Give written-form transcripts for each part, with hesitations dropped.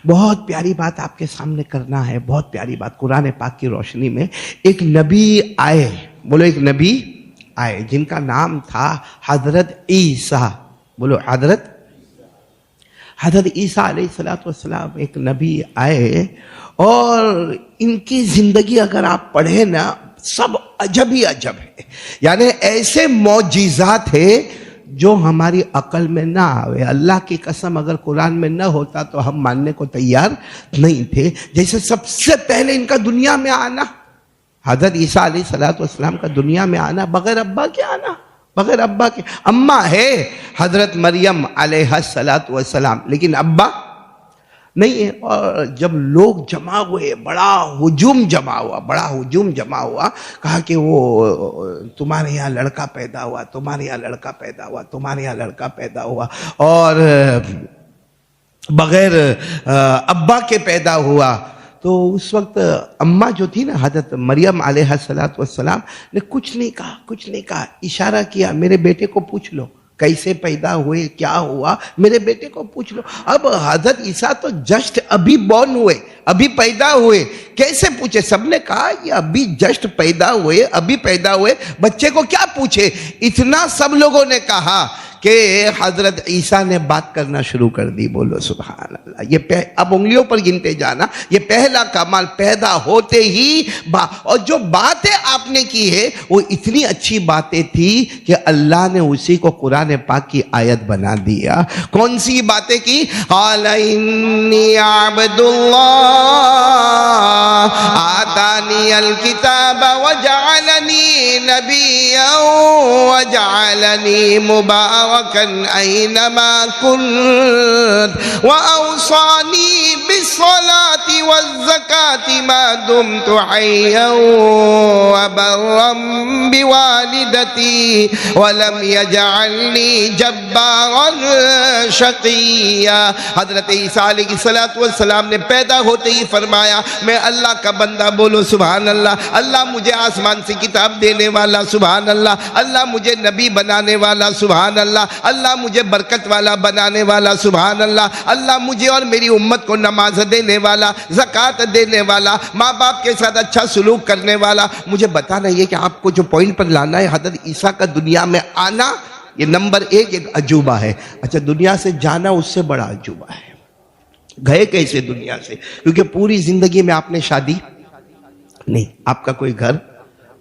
بہت پیاری بات آپ کے سامنے کرنا ہے، بہت پیاری بات قرآن پاک کی روشنی میں۔ ایک نبی آئے، بولو ایک نبی آئے جن کا نام تھا حضرت عیسیٰ، بولو حضرت عیسیٰ علیہ السلام ایک نبی آئے، اور ان کی زندگی اگر آپ پڑھیں نا سب عجب ہی عجب ہے، یعنی ایسے معجزات ہے جو ہماری عقل میں نہ آوے۔ اللہ کی قسم اگر قرآن میں نہ ہوتا تو ہم ماننے کو تیار نہیں تھے۔ جیسے سب سے پہلے ان کا دنیا میں آنا، حضرت عیسیٰ علیہ السلام کا دنیا میں آنا، بغیر ابا کے آنا، بغیر ابا کے۔ اماں ہے حضرت مریم علیہ السلام، لیکن ابا نہیں ہے۔ اور جب لوگ جمع ہوئے، بڑا ہجوم جمع ہوا، کہا کہ وہ تمہارے یہاں لڑکا پیدا ہوا، تمہارے یہاں لڑکا پیدا ہوا، تمہارے یہاں لڑکا پیدا ہوا، اور بغیر ابا کے پیدا ہوا۔ تو اس وقت اماں جو تھی نا حضرت مریم علیہ السلام نے کچھ نہیں کہا، اشارہ کیا میرے بیٹے کو پوچھ لو کیسے پیدا ہوئے، کیا ہوا، میرے بیٹے کو پوچھ لو۔ اب حضرت عیسیٰ تو جسٹ ابھی بورن ہوئے، ابھی پیدا ہوئے، کیسے پوچھے؟ سب نے کہا یہ ابھی جسٹ پیدا ہوئے، بچے کو کیا پوچھے؟ اتنا سب لوگوں نے کہا کہ حضرت عیسیٰ نے بات کرنا شروع کر دی۔ بولو سبحان اللہ۔ یہ اب انگلیوں پر گنتے جانا، یہ پہلا کمال، پیدا ہوتے ہی اور جو باتیں آپ نے کی ہے وہ اتنی اچھی باتیں تھی کہ اللہ نے اسی کو قرآن پاک کی آیت بنا دیا۔ کون سی باتیں کی؟ قال انی عبد اللہ آتانی الکتاب وجعلنی نبیا وجعلنی مبارکن اینما کنت واوصانی بالصلاة والزکاة ما دمت حیا وبرا بوالدتی ولم یجعلنی جبارا شقیا۔ حضرت عیسیٰ علیہ السلام نے پیدا ہوتے ہی فرمایا میں اللہ کا بندہ، بولو سبحان اللہ۔ اللہ مجھے آسمان سے کتاب دینے والا، سبحان اللہ۔ اللہ مجھے نبی بنانے والا، سبحان اللہ۔ اللہ مجھے برکت والا بنانے والا، سبحان اللہ۔ اللہ مجھے اور میری امت کو نماز دینے والا، زکوٰۃ دینے والا، ماں باپ کے ساتھ اچھا سلوک کرنے والا۔ مجھے بتانا یہ کہ آپ کو جو پوائنٹ پر لانا ہے، حضرت عیسیٰ کا دنیا میں آنا یہ نمبر ایک عجوبہ ہے۔ اچھا دنیا سے جانا اس سے بڑا عجوبہ ہے۔ گئے کیسے دنیا سے؟ کیونکہ پوری زندگی میں آپ نے شادی نہیں، آپ کا کوئی گھر،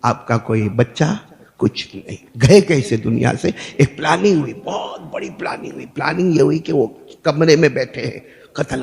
آپ کا کوئی بچہ، کچھ نہیں۔ گئے کیسے دنیا سے؟ ایک پلاننگ ہوئی، بہت بڑی پلاننگ ہوئی۔ پلاننگ یہ ہوئی کہ وہ کمرے میں بیٹھے ہیں، قتل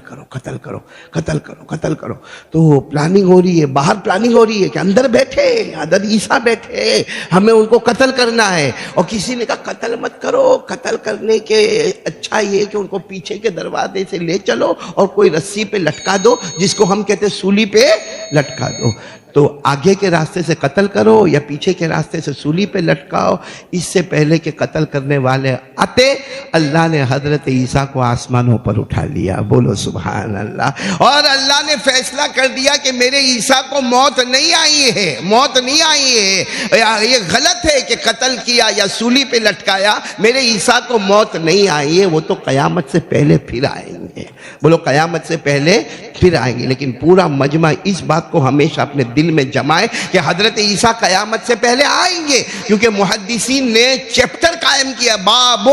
کرو۔ تو پلاننگ ہو رہی ہے، باہر پلاننگ ہو رہی ہے کہ اندر بیٹھے حضرت عیسیٰ بیٹھے، ہمیں ان کو قتل کرنا ہے۔ اور کسی نے کہا قتل مت کرو، قتل کرنے کے اچھا یہ کہ ان کو پیچھے کے دروازے سے لے چلو اور کوئی رسی پہ لٹکا دو، جس کو ہم کہتے سولی پہ لٹکا دو۔ تو آگے کے راستے سے قتل کرو یا پیچھے کے راستے سے سولی پہ لٹکاؤ، اس سے پہلے کہ قتل کرنے والے آتے اللہ نے حضرت عیسیٰ کو آسمانوں پر اٹھا لیا۔ بولو سبحان اللہ۔ اور اللہ نے فیصلہ کر دیا کہ میرے عیسیٰ کو موت نہیں آئی ہے، یہ غلط ہے کہ قتل کیا یا سولی پہ لٹکایا، میرے عیسیٰ کو موت نہیں آئی ہے، وہ تو قیامت سے پہلے پھر آئیں گے۔ بولو قیامت سے پہلے پھر آئیں گے۔ لیکن پورا مجمع اس بات کو ہمیشہ اپنے دل میں جمائے کہ حضرت عیسیٰ قیامت سے پہلے آئیں گے، کیونکہ محدثین نے چیپٹر قائم کیا، باب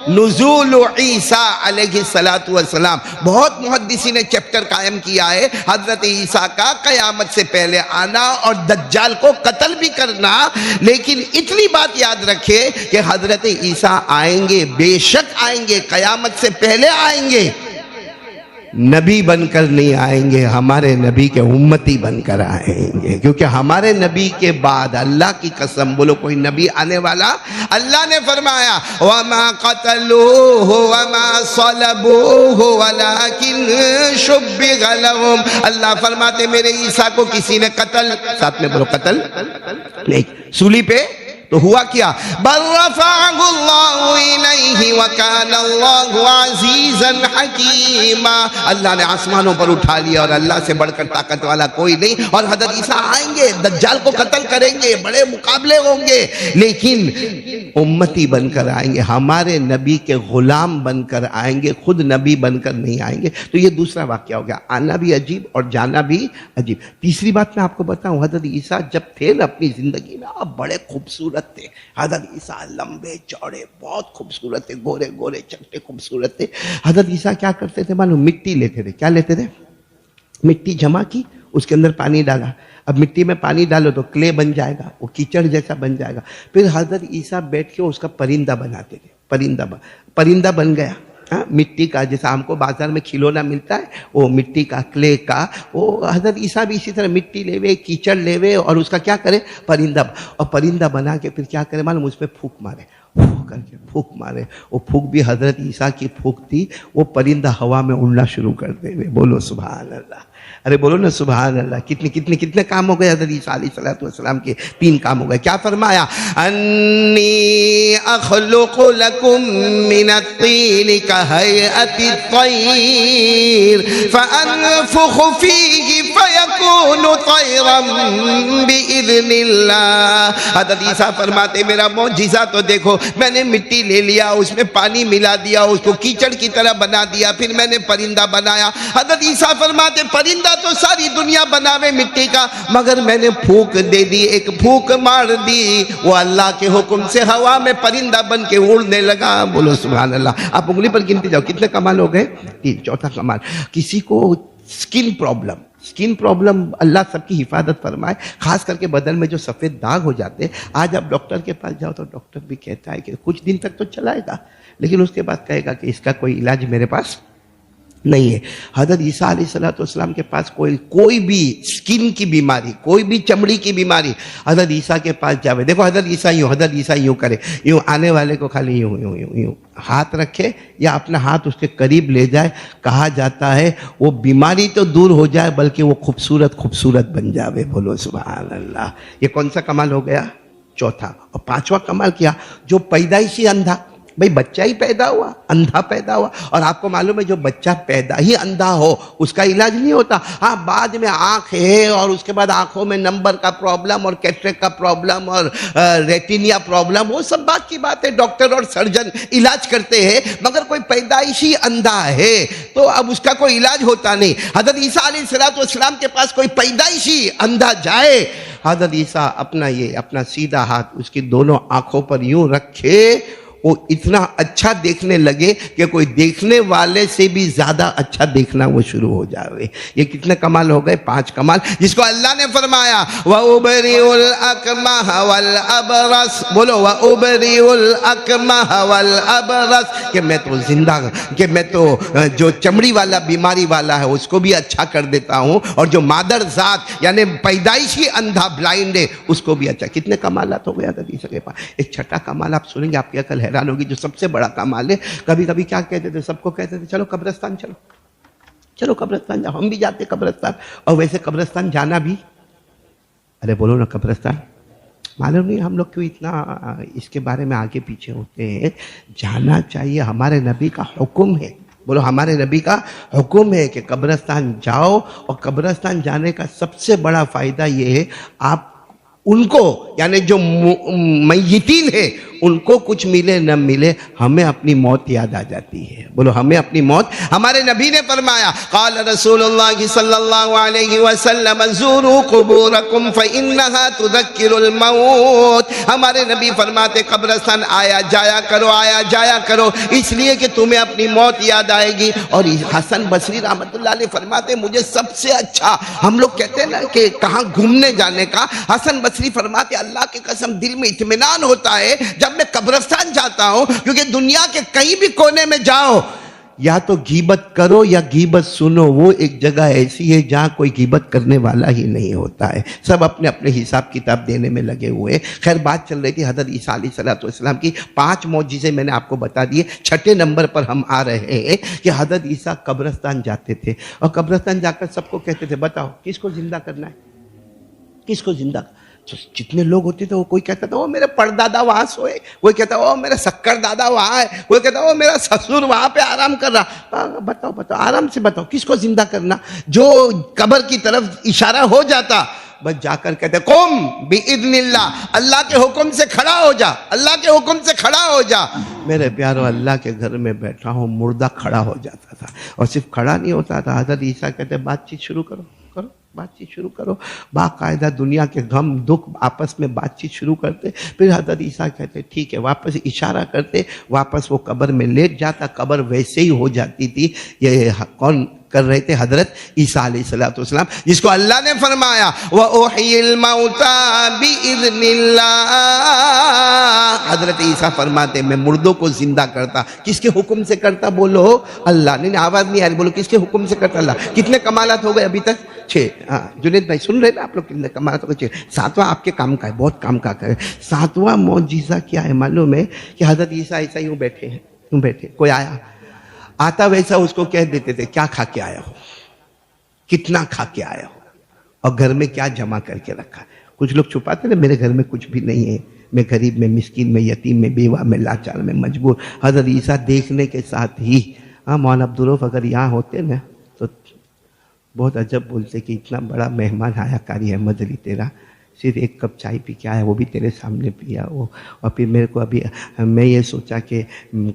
نزول عیسیٰ علیہ السلام۔ بہت محدثین نے چیپٹر قائم کیا ہے حضرت عیسیٰ کا قیامت سے پہلے آنا اور دجال کو قتل بھی کرنا۔ لیکن اتنی بات یاد رکھے کہ حضرت عیسیٰ آئیں گے، بے شک آئیں گے، قیامت سے پہلے آئیں گے، نبی بن کر نہیں آئیں گے، ہمارے نبی کے امتی بن کر آئیں گے، کیونکہ ہمارے نبی کے بعد اللہ کی قسم، بولو کوئی نبی آنے والا؟ اللہ نے فرمایا وَمَا قَتَلُوهُ وَمَا صَلَبُوهُ وَلَكِنْ شُبِّهَ لَهُمْ۔ اللہ فرماتے میرے عیسیٰ کو کسی نے قتل، ساتھ میں بولو قتل نہیں، سولی پہ تو ہوا کیا؟ بل رفعہ اللہ الیہ وکان اللہ عزیزا حکیما، اللہ نے آسمانوں پر اٹھا لیا اور اللہ سے بڑھ کر طاقت والا کوئی نہیں. اور حضرت عیسیٰ آئیں گے، دجال کو قتل کریں گے، بڑے مقابلے ہوں گے، لیکن امتی بن کر آئیں گے، ہمارے نبی کے غلام بن کر آئیں گے، خود نبی بن کر نہیں آئیں گے. تو یہ دوسرا واقعہ ہو گیا، آنا بھی عجیب اور جانا بھی عجیب. تیسری بات میں آپ کو بتاؤں، حضرت عیسیٰ جب تھے نا اپنی زندگی میں آپ بڑے خوبصورت تھے. حضرت عیسیٰ لمبے چوڑے بہت خوبصورت تھے، گورے گورے چکٹے خوبصورت تھے. حضرت عیسیٰ کیا کرتے تھے معلوم؟ مٹی لیتے تھے. کیا لیتے تھے؟ مٹی جمع کی، اس کے اندر پانی ڈالا. اب مٹی میں پانی ڈالو تو کلے بن جائے گا، وہ کیچڑ جیسا بن جائے گا. پھر حضرت عیسیٰ بیٹھ کے اس کا پرندہ بناتے تھے. پرندہ بن گیا مٹی کا، جیسا ہم کو بازار میں کھلونا ملتا ہے وہ مٹی کا، کلے کا. وہ حضرت عیسیٰ بھی اسی طرح مٹی لے وے، کیچڑ لے وے، اور اس کا کیا کرے؟ پرندہ. اور پرندہ بنا کے پھر کیا کرے معلوم؟ اس پہ پھونک مارے، کر کے پھونک مارے. وہ پھونک بھی حضرت عیسیٰ کی پھونک تھی. وہ پرندہ ہوا میں اڑنا شروع کر دے. بولو سبحان اللہ، ارے بولو نا سبحان اللہ. کتنے کام ہو گئے حضرت عیسیٰ علیہ السلام کے؟ 3 کام ہو گئے. کیا فرمایا؟ انی اخلق لکم من الطین کہیئت الطیر فانفخ فیہ فیکون طیرا باذن اللہ. حضرت عیسیٰ فرماتے میرا معجزہ تو دیکھو، میں نے مٹی لے لیا، اس میں پانی ملا دیا، اس کو کیچڑ کی طرح بنا دیا، پھر میں نے پرندہ بنایا. حضرت عیسیٰ فرماتے پرندہ تو ساری دنیا بناوے مٹی کا، مگر میں نے پھونک دے دی، ایک پھونک مار دی، وہ اللہ کے حکم سے ہوا میں پرندہ بن کے اڑنے لگا. بولو سبحان اللہ. آپ انگلی پر گنتے جاؤ کتنے کمال ہو گئے؟ 3. چوتھا کمال، کسی کو سکن پرابلم، اللہ سب کی حفاظت فرمائے، خاص کر کے بدن میں جو سفید داغ ہو جاتے ہیں. آج آپ ڈاکٹر کے پاس جاؤ تو ڈاکٹر بھی کہتا ہے کہ کچھ دن تک تو چلائے گا، لیکن اس کے بعد کہے گا کہ اس کا کوئی علاج میرے پاس نہیں ہے. حضرت عیسیٰ علیہ السلام کے پاس کوئی بھی سکن کی بیماری، کوئی بھی چمڑی کی بیماری، حضرت عیسیٰ کے پاس جاوے. دیکھو حضرت عیسیٰ یوں کرے، یوں آنے والے کو خالی یوں ہاتھ رکھے یا اپنا ہاتھ اس کے قریب لے جائے. کہا جاتا ہے وہ بیماری تو دور ہو جائے بلکہ وہ خوبصورت بن جاوے. بولو سبحان اللہ. یہ کون سا کمال ہو گیا؟ چوتھا. اور 5واں کمال کیا؟ جو پیدائشی اندھا، بھئی بچہ ہی پیدا ہوا، اندھا پیدا ہوا. اور آپ کو معلوم ہے جو بچہ پیدا ہی اندھا ہو اس کا علاج نہیں ہوتا. ہاں بعد میں آنکھ ہے اور اس کے بعد آنکھوں میں نمبر کا پرابلم اور کیٹریک کا پرابلم اور ریٹینیا پرابلم، وہ سب بات کی بات ہے، ڈاکٹر اور سرجن علاج کرتے ہیں. مگر کوئی پیدائشی اندھا ہے تو اب اس کا کوئی علاج ہوتا نہیں. حضرت عیسیٰ علیہ السلام کے پاس کوئی پیدائشی اندھا جائے، حضرت عیسیٰ اپنا سیدھا ہاتھ اس کی دونوں آنکھوں پر یوں رکھے، وہ اتنا اچھا دیکھنے لگے کہ کوئی دیکھنے والے سے بھی زیادہ اچھا دیکھنا وہ شروع ہو جاوے. یہ کتنے کمال ہو گئے؟ 5 کمال، جس کو اللہ نے فرمایا وَأُبْرِئُ الْأَكْمَحَ وَالْأَبْرَصَ. بولو وَأُبْرِئُ الْأَكْمَحَ وَالْأَبْرَصَ، کہ میں تو زندہ، کہ میں تو جو چمڑی والا بیماری والا ہے اس کو بھی اچھا کر دیتا ہوں، اور جو مادر ذات یعنی پیدائشی اندھا بلائنڈ ہے اس کو بھی اچھا. کتنے کمالات ہو گئے حضرت عیسیٰ کے پاس؟ ایک چھٹا کمال آپ سنیں گے، آپ کی عقل حیران ہوگی، جو سب سے بڑا کمال ہے. کبھی کیا کہتے تھے؟ سب کو کہتے تھے چلو قبرستان چلو قبرستان جاؤ. ہم بھی جاتے قبرستان، اور ویسے قبرستان جانا بھی، ارے بولو نا قبرستان، معلوم نہیں ہم لوگ کیوں اتنا اس کے بارے میں آگے پیچھے ہوتے ہیں. جانا چاہیے، ہمارے نبی کا حکم ہے. بولو ہمارے نبی کا حکم ہے کہ قبرستان جاؤ. اور قبرستان جانے کا سب سے بڑا فائدہ یہ ہے، آپ ان کو یعنی جو میتین ہے ان کو کچھ ملے نہ ملے، ہمیں اپنی موت یاد آ جاتی ہے. بولو ہمیں اپنی موت. ہمارے نبی نے فرمایا قال رسول اللہ صلی اللہ علیہ وسلم زوروا قبورکم فإنها تذکر الموت. ہمارے نبی فرماتے قبرستان آیا جایا کرو اس لیے کہ تمہیں اپنی موت یاد آئے گی. اور حسن بصری رحمت اللہ علیہ فرماتے مجھے سب سے اچھا، ہم لوگ کہتے ہیں نا کہ کہاں گھومنے جانے کا، حسن بصری فرماتے اللہ کی قسم دل میں اطمینان ہوتا ہے جب میں قبرستان جاتا ہوں، کیونکہ دنیا کے کہیں بھی کونے میں جاؤ، یا تو غیبت کرو یا غیبت سنو، وہ ایک جگہ ایسی ہے جہاں کوئی غیبت کرنے والا ہی نہیں ہوتا ہے. سب اپنے اپنے حساب کتاب دینے میں لگے ہوئے. خیر بات چل رہی تھی حضرت عیسیٰ علیہ السلام کی. 5 معجزے میں نے آپ کو بتا دیے. 6 نمبر پر ہم آ رہے ہیں کہ حضرت عیسیٰ قبرستان جاتے تھے، اور قبرستان جا کر سب کو کہتے تھے بتاؤ کس کو زندہ کرنا ہے، کس کو زندہ. تو جتنے لوگ ہوتے تھے وہ کوئی کہتا تھا وہ میرے پردادا وہاں سوئے, کوئی کہتا وہ میرا شکر دادا وہاں ہے, کوئی کہتا وہ میرا سسر وہاں پہ آرام کر رہا. بتاؤ آرام سے بتاؤ کس کو زندہ کرنا؟ جو قبر کی طرف اشارہ ہو جاتا بس جا کر کہتے قم باذن اللہ, اللہ کے حکم سے کھڑا ہو جا, اللہ کے حکم سے کھڑا ہو جا. میرے پیارو اللہ کے گھر میں بیٹھا ہوں, مردہ کھڑا ہو جاتا تھا, اور صرف کھڑا نہیں ہوتا تھا. حضرت عیسیٰ کہتے بات چیت شروع کرو, بات چیت شروع کرو. باقاعدہ دنیا کے غم دکھ آپس میں بات چیت شروع کرتے. پھر حضرت عیسیٰ کہتے ٹھیک ہے, واپس اشارہ کرتے, واپس وہ قبر میں لیٹ جاتا, قبر ویسے ہی ہو جاتی تھی. یہ کون کر رہے تھے؟ حضرت عیسیٰ علیہ السلام, جس کو اللہ نے فرمایا وَأُحْيِي الْمَوْتَى بِإِذْنِ اللَّهِ. حضرت عیسیٰ فرماتے میں مردوں کو زندہ کرتا. کس کے حکم سے کرتا؟ بولو اللہ. نہیں آواز نہیں آ رہی, بولو کس کے حکم سے کرتا؟ اللہ. کتنے کمالات ہو گئے ابھی تک؟ 6. ہاں جنید بھائی سن رہے نا آپ لوگ کتنے کمالات ہو گئے؟ 7واں آپ کے کام کا ہے, بہت کام کا ہے. 7واں معجزہ کیا ہے معلوم ہے؟ کہ حضرت عیسیٰ ایسا یوں بیٹھے ہیں, یوں بیٹھے, کوئی آتا ویسا اس کو کہہ دیتے تھے کیا کھا کے آیا ہو, کتنا کھا کے آیا ہو, اور گھر میں کیا جمع کر کے رکھا. کچھ لوگ چھپاتے نا میرے گھر میں کچھ بھی نہیں ہے, میں غریب میں مسکین میں یتیم میں بیوہ میں لاچار میں مجبور. حضرت عیسیٰ دیکھنے کے ساتھ ہی, ہاں مولانا عبدالرؤف اگر یہاں ہوتے نا تو بہت عجب بولتے کہ اتنا بڑا مہمان آیا قاری احمد علی تیرا, صرف ایک کپ چائے پی کے آیا, وہ بھی تیرے سامنے پیا وہ. اور پھر میرے کو ابھی میں یہ سوچا کہ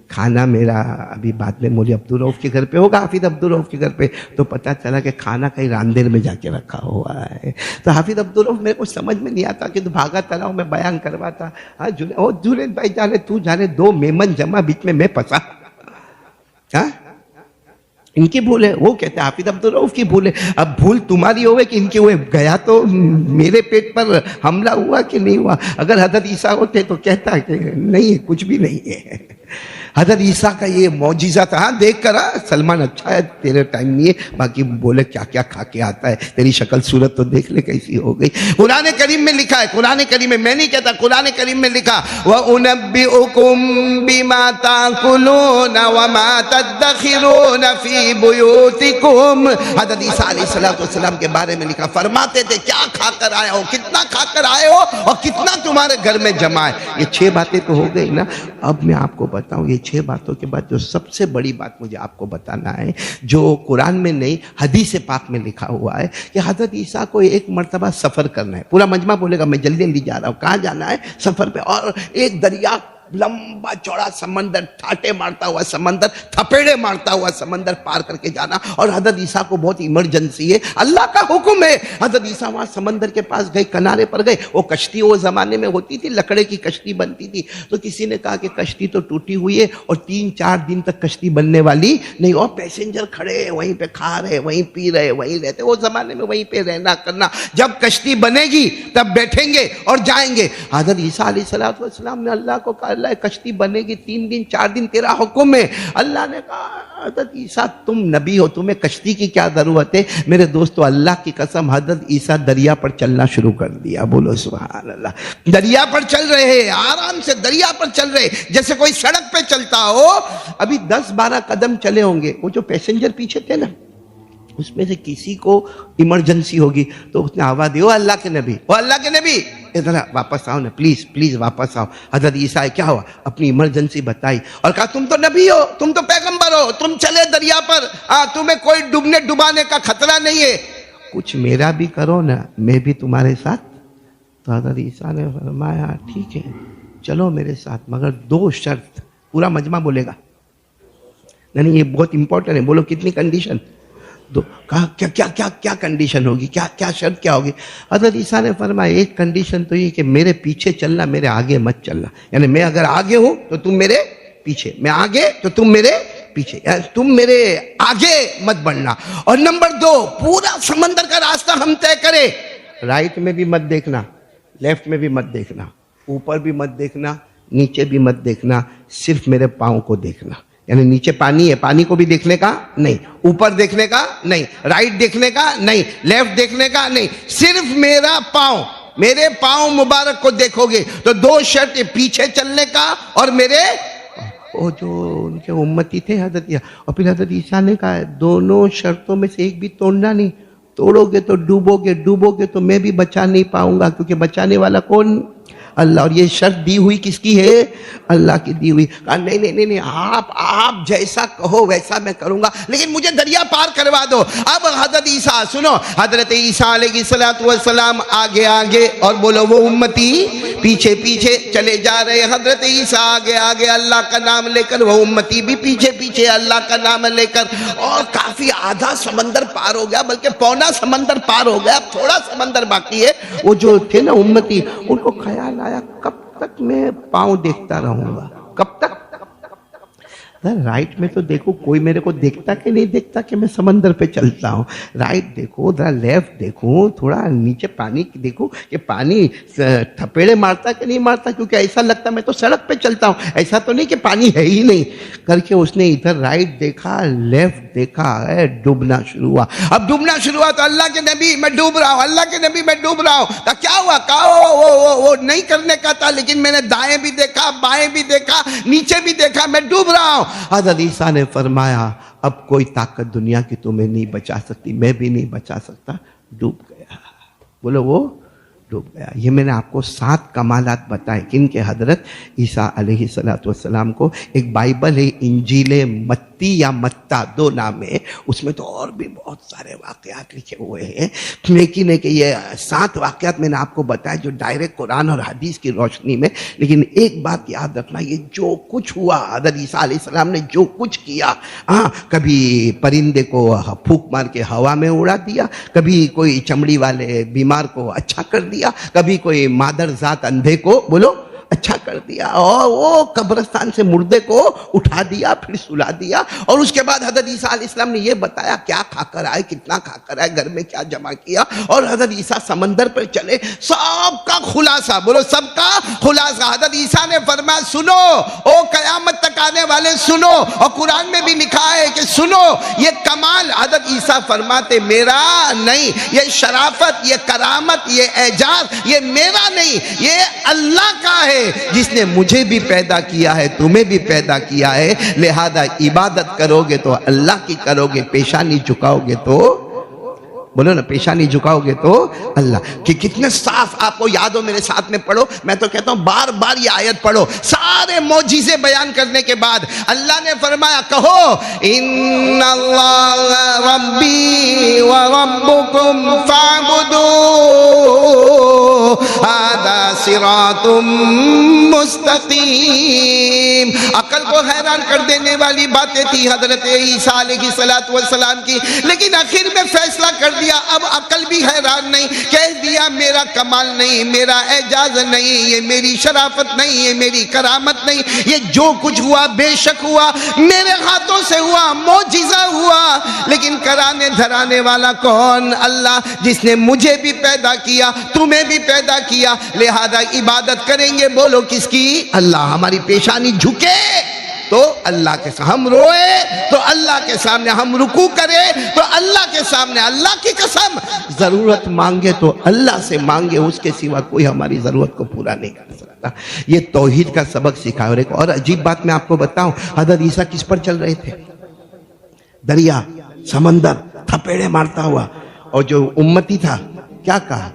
کھانا میرا ابھی بعد میں مولوی عبدالرؤف کے گھر پہ ہوگا, حافظ عبدالرؤف کے گھر پہ, تو پتہ چلا کہ کھانا کہیں راندیر میں جا کے رکھا ہوا ہے. تو حافظ عبدالرؤف میرے کو سمجھ میں نہیں آتا کہ تو بھاگا تلا ہوں میں بیان کرواتا. ہاں جنید بھائی جانے تو جانے, 2 میمن جمع بیچ میں پھنسا. ہاں ان کی بھول ہے, وہ کہتے ہیں حافظ عبدالرؤف کی بھول ہے. اب بھول تمہاری ہوئے کہ ان کی ہوئے. گیا تو میرے پیٹ پر حملہ ہوا کہ نہیں ہوا؟ اگر حضرت عیسیٰ ہوتے تو کہتا کہ نہیں ہے, کچھ بھی نہیں ہے. حضرت عیسیٰ کا یہ معجزہ تھا. ہاں دیکھ کر سلمان اچھا ہے, تیرے ٹائم نہیں ہے, باقی بولے کیا کیا کھا کے آتا ہے, تیری شکل صورت تو دیکھ لے کیسی ہو گئی. قرآن کریم میں لکھا ہے, قرآن کریم میں, میں نہیں کہتا, قرآن کریم میں لکھا وَأُنَبِّئُكُم بِمَا تَأْكُلُونَ وَمَا تَدَّخِرُونَ فِي بُيُوتِكُمْ. حضرت عیسیٰ علیہ السلام کے بارے میں لکھا, فرماتے تھے کیا کھا کر آئے ہو, کتنا کھا کر آئے ہو, اور کتنا تمہارے گھر میں جمع ہے. یہ 6 باتیں تو ہو گئی نا. اب میں آپ کو بتاؤں یہ 6 باتوں کے بعد جو سب سے بڑی بات مجھے آپ کو بتانا ہے, جو قرآن میں نہیں حدیث پاک میں لکھا ہوا ہے, کہ حضرت عیسیٰ کو ایک مرتبہ سفر کرنا ہے. پورا مجمع بولے گا میں جلدی جلدی جا رہا ہوں. کہاں جانا ہے؟ سفر پہ. اور ایک دریا, لمبا چوڑا سمندر, ٹھاٹے مارتا ہوا سمندر, تھپیڑے مارتا ہوا سمندر پار کر کے جانا. اور حضرت عیسیٰ کو بہت ایمرجنسی ہے, اللہ کا حکم ہے. حضرت عیسیٰ وہاں سمندر کے پاس گئے, کنارے پر گئے. وہ کشتی وہ زمانے میں ہوتی تھی, لکڑے کی کشتی بنتی تھی. تو کسی نے کہا کہ کشتی تو ٹوٹی ہوئی ہے اور 3-4 دن تک کشتی بننے والی نہیں. اور پیسنجر کھڑے وہیں پہ کھا رہے, وہیں پی رہے, وہیں رہتے. وہ زمانے میں وہیں پہ رہنا کرنا. جب کشتی بنے گی تب بیٹھیں گے اور جائیں گے. حضرت عیسیٰ علیہ السلام نے اللہ کو کہا اللہ کشتی بنے گی 3 دن 4 دن تیرا حکم ہے. اللہ نے کہا حضرت عیسیٰ تم نبی ہو, تمہیں کشتی کی کیا ضرورت ہے؟ میرے دوستو اللہ کی قسم حضرت عیسیٰ دریا پر چلنا شروع کر دیا. بولو سبحان اللہ. دریا پر چل رہے, آرام سے دریا پر چل رہے, جیسے کوئی سڑک پہ چلتا ہو. ابھی 10-12 قدم چلے ہوں گے. وہ جو پیسنجر پیچھے تھے نا, اس میں سے کسی کو ایمرجنسی ہوگی تو اس نے آواز دی, او اللہ کے نبی, او اللہ کے نبی, ادھر واپس آؤ نا, پلیز پلیز واپس آؤ. حضرت عیسیٰ کیا ہوا, اپنی ایمرجنسی بتائی اور کہا تم تو نبی ہو, تم تو پیغمبر ہو, تم چلے دریا پر, تمہیں کوئی ڈوبنے ڈبانے کا خطرہ نہیں ہے, کچھ میرا بھی کرو نا, میں بھی تمہارے ساتھ. تو حضرت عیسیٰ نے فرمایا ٹھیک ہے چلو میرے ساتھ, مگر 2 شرط. پورا مجمع بولے گا, نہیں یہ بہت امپورٹنٹ ہے, بولو کتنی کنڈیشن. کہا کیا کیا کیا کیا کنڈیشن ہوگی, کیا کیا شرط کیا ہوگی؟ حضرت عیسیٰ نے فرمایا ایک کنڈیشن تو یہ کہ میرے پیچھے چلنا, میرے آگے مت چلنا. یعنی میں اگر آگے ہوں تو تم میرے پیچھے, میں آگے تو تم میرے پیچھے, یعنی تم میرے آگے مت بڑھنا. اور نمبر 2, پورا سمندر کا راستہ ہم طے کرے, رائٹ میں بھی مت دیکھنا, لیفٹ میں بھی مت دیکھنا, اوپر بھی مت دیکھنا, نیچے بھی مت دیکھنا, صرف میرے پاؤں کو دیکھنا. یعنی نیچے پانی ہے, پانی کو بھی دیکھنے کا نہیں, اوپر دیکھنے کا نہیں, رائٹ دیکھنے کا نہیں, لیفٹ دیکھنے کا نہیں, صرف میرا پاؤں, میرے پاؤں مبارک کو دیکھو گے. تو 2 شرط, پیچھے چلنے کا اور میرے, وہ جو ان کے امتی تھے حضرت. اور پھر حضرت عیسیٰ نے کہا دونوں شرطوں میں سے ایک بھی توڑنا نہیں, توڑو گے تو ڈوبو گے تو میں بھی بچا نہیں پاؤں گا، کیونکہ بچانے والا کون؟ اللہ. اور یہ شرط دی ہوئی کس کی ہے؟ اللہ کی دی ہوئی. کہا نہیں آپ جیسا کہو ویسا میں کروں گا، لیکن مجھے دریا پار کروا دو. اب حضرت عیسیٰ سنو، حضرت عیسیٰ علیہ السلام آگے آگے اور بولو وہ امتی پیچھے پیچھے چلے جا رہے. حضرت عیسیٰ آگے آگے اللہ کا نام لے کر، وہ امتی بھی پیچھے پیچھے اللہ کا نام لے کر، اور کافی آدھا سمندر پار ہو گیا، بلکہ پونا سمندر پار ہو گیا. اب تھوڑا سمندر باقی ہے. وہ جو تھے نا امتی، ان کو خیال آیا کب تک میں پاؤں دیکھتا رہوں گا، کب تک؟ رائٹ میں تو دیکھو کوئی میرے کو دیکھتا کہ نہیں دیکھتا کہ میں سمندر پہ چلتا ہوں. رائٹ دیکھو، ذرا لیفٹ دیکھو، تھوڑا نیچے پانی دیکھو کہ پانی تھپیڑے مارتا کہ نہیں مارتا، کیونکہ ایسا لگتا میں تو سڑک پہ چلتا ہوں، ایسا تو نہیں کہ پانی ہے ہی نہیں. کر کے اس نے ادھر رائٹ دیکھا، لیفٹ دیکھا، ڈوبنا شروع ہوا. اب ڈوبنا شروع ہوا تو اللہ کے نبی میں ڈوب رہا ہوں، اللہ کے نبی میں ڈوب رہا ہوں. تو کیا ہوا؟ کہا وہ نہیں کرنے کا تھا، لیکن میں نے دائیں بھی دیکھا، بائیں بھی دیکھا، نیچے بھی دیکھا، میں ڈوب رہا ہوں. حضرت عیسیٰ نے فرمایا اب کوئی طاقت دنیا کی تمہیں نہیں بچا سکتی، میں بھی نہیں بچا سکتا. ڈوب گیا. بولو وہ ڈوب گیا. یہ میں نے آپ کو 7 کمالات بتائے کن کے؟ حضرت عیسیٰ علیہ السلام کو. ایک بائبل ہے انجیل متی یا متا، 2 نام ہے، اس میں تو اور بھی بہت سارے واقعات لکھے ہوئے ہیں، لیکن ہے کہ یہ 7 واقعات میں نے آپ کو بتایا جو ڈائریکٹ قرآن اور حدیث کی روشنی میں. لیکن ایک بات یاد رکھنا، یہ جو کچھ ہوا، حضرت عیسیٰ علیہ السلام نے جو کچھ کیا، کبھی پرندے کو پھونک مار کے ہوا میں اڑا دیا، کبھی کوئی چمڑی والے بیمار کو اچھا کر دیا، کبھی کوئی مادر ذات اندھے کو بولو اچھا کر دیا، اور وہ قبرستان سے مردے کو اٹھا دیا، پھر سلا دیا. اور اس کے بعد حضرت عیسیٰ علیہ السلام نے یہ بتایا کیا کھا کر آئے، کتنا کھا کر آئے، گھر میں کیا جمع کیا. اور حضرت عیسیٰ سمندر پر چلے، سب کا خلاصہ بولو، سب کا خلاصہ. حضرت عیسیٰ نے فرمایا سنو او قیامت تک آنے والے سنو، اور قرآن میں بھی لکھا ہے کہ سنو یہ کمال. حضرت عیسیٰ فرماتے میرا نہیں، یہ شرافت، یہ کرامت، یہ اعجاز یہ میرا نہیں، یہ اللہ کا ہے جس نے مجھے بھی پیدا کیا ہے، تمہیں بھی پیدا کیا ہے. لہذا عبادت کرو گے تو اللہ کی کرو گے، پیشانی جھکاؤ گے تو بولو نا، پیشانی جھکاؤ گے تو اللہ کہ. کتنے صاف آپ کو یاد ہو، میرے ساتھ میں پڑھو. میں تو کہتا ہوں بار بار یہ آیت پڑھو. سارے معجزے بیان کرنے کے بعد اللہ نے فرمایا کہو ان اللہ ربی و ربکم فاعبدوا ھذا صراط مستقیم. عقل کو حیران کر دینے والی باتیں تھی حضرت عیسیٰ علیہ السلام کی، لیکن آخر میں فیصلہ کر دیا اب عقل بھی حیران نہیں. کہہ دیا میرا کمال نہیں، میرا اعجاز نہیں، یہ میری شرافت نہیں، یہ میری کرامت نہیں، یہ جو کچھ ہوا بے شک ہوا میرے ہاتھوں سے ہوا، معجزہ ہوا. لیکن کرانے دھرانے والا کون؟ اللہ، جس نے مجھے بھی پیدا کیا، تمہیں بھی پیدا کیا. لہذا عبادت کریں گے بولو کس کی؟ اللہ. ہماری پیشانی جھکے تو اللہ کے سامنے، ہم روئے تو اللہ کے سامنے، ہم رکوع کرے تو اللہ کے سامنے. اللہ کی قسم ضرورت مانگے تو اللہ سے مانگے، اس کے سوا کوئی ہماری ضرورت کو پورا نہیں کر سکتا. یہ توحید کا سبق سکھا. اور ایک اور عجیب بات میں آپ کو بتاؤں، حضرت عیسیٰ کس پر چل رہے تھے؟ دریا، سمندر تھپیڑے مارتا ہوا. اور جو امتی تھا کیا کہا؟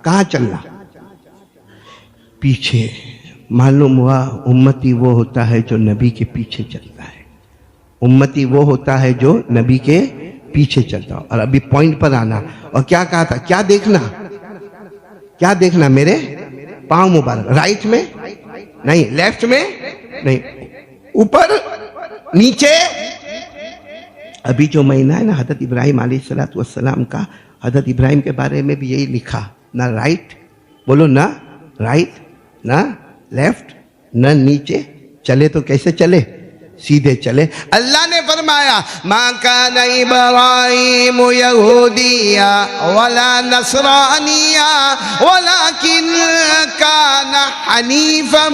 کہاں چلنا؟ پیچھے. معلوم ہوا امتی وہ ہوتا ہے جو نبی کے پیچھے چلتا ہے. امتی وہ ہوتا ہے جو نبی کے پیچھے چلتا ہو. اور ابھی پوائنٹ پر آنا. اور کیا کہا تھا؟ کیا دیکھنا؟ کیا دیکھنا؟ میرے پاؤں مبارک. رائٹ میں نہیں، لیفٹ میں نہیں، اوپر نیچے. ابھی جو مہینہ ہے نا حضرت ابراہیم علیہ السلام کا، حضرت ابراہیم کے بارے میں بھی یہی لکھا، نہ رائٹ بولو، نہ رائٹ نہ لیفٹ نہ نیچے. چلے تو کیسے چلے؟ سیدھے چلے. اللہ نے فرمایا ما کان ابراہیم یہودیا ولا نصرانیا ولکن کان حنیفا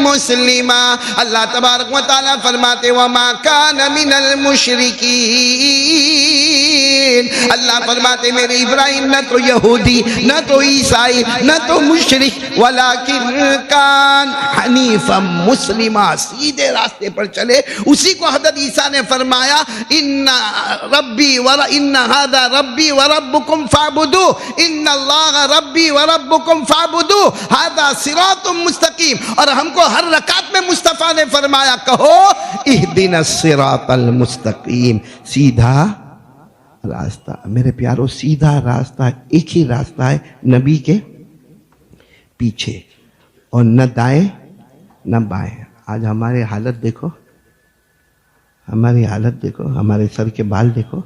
مسلما. اللہ تبارک و تعالیٰ فرماتے وما کان من المشرکین. اللہ فرماتے میرے ابراہیم نہ تو یہودی نہ تو عیسائی نہ تو مشرک ولکن کان حنیفا مسلما، سیدھے راستے پر چلے۔ اسی کو حضرت عیسیٰ نے فرمایا ان ھذا ربی وربکم فاعبدوہ، ان اللہ ربی وربکم فاعبدوہ ھذا صراط مستقیم۔ اور ہم کو ہر رکعت میں مصطفیٰ نے فرمایا کہو اہدنا الصراط المستقیم، سیدھا راستہ۔ میرے پیارو سیدھا راستہ ایک ہی راستہ ہے، نبی کے پیچھے، اور نہ دائیں نہ بائیں۔ آج ہماری حالت دیکھو، ہماری حالت دیکھو، ہمارے سر کے بال دیکھو۔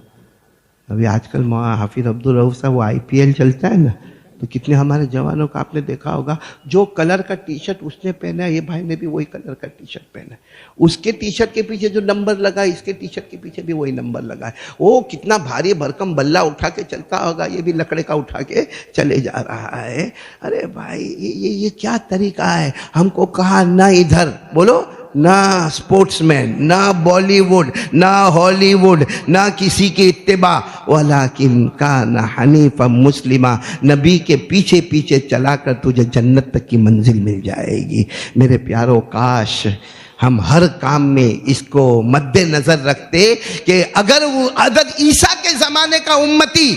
ابھی آج کل حافظ عبدالرؤف صاحب وہ IPL چلتا ہے نا، تو کتنے ہمارے جوانوں کا آپ نے دیکھا ہوگا جو کلر کا ٹی شرٹ اس نے پہنا ہے، یہ بھائی نے بھی وہی کلر کا ٹی شرٹ پہنا ہے، اس کے ٹی شرٹ کے پیچھے جو نمبر لگا ہے اس کے ٹی شرٹ کے پیچھے بھی وہی نمبر لگا ہے۔ وہ کتنا بھاری بھرکم بلہ اٹھا کے چلتا ہوگا، یہ بھی لکڑے کا اٹھا کے چلے جا رہا ہے۔ ارے بھائی یہ کیا طریقہ ہے؟ ہم کو کہا نہ ادھر بولو، نہ سپورٹس مین، نہ بالی ووڈ، نہ ہالی ووڈ، نہ کسی کی اتباع، ولیکن کان حنیفا مسلما، نبی کے پیچھے پیچھے چلا کر تجھے جنت تک کی منزل مل جائے گی۔ میرے پیارو کاش ہم ہر کام میں اس کو مد نظر رکھتے کہ اگر وہ حضرت عیسیٰ کے زمانے کا امتی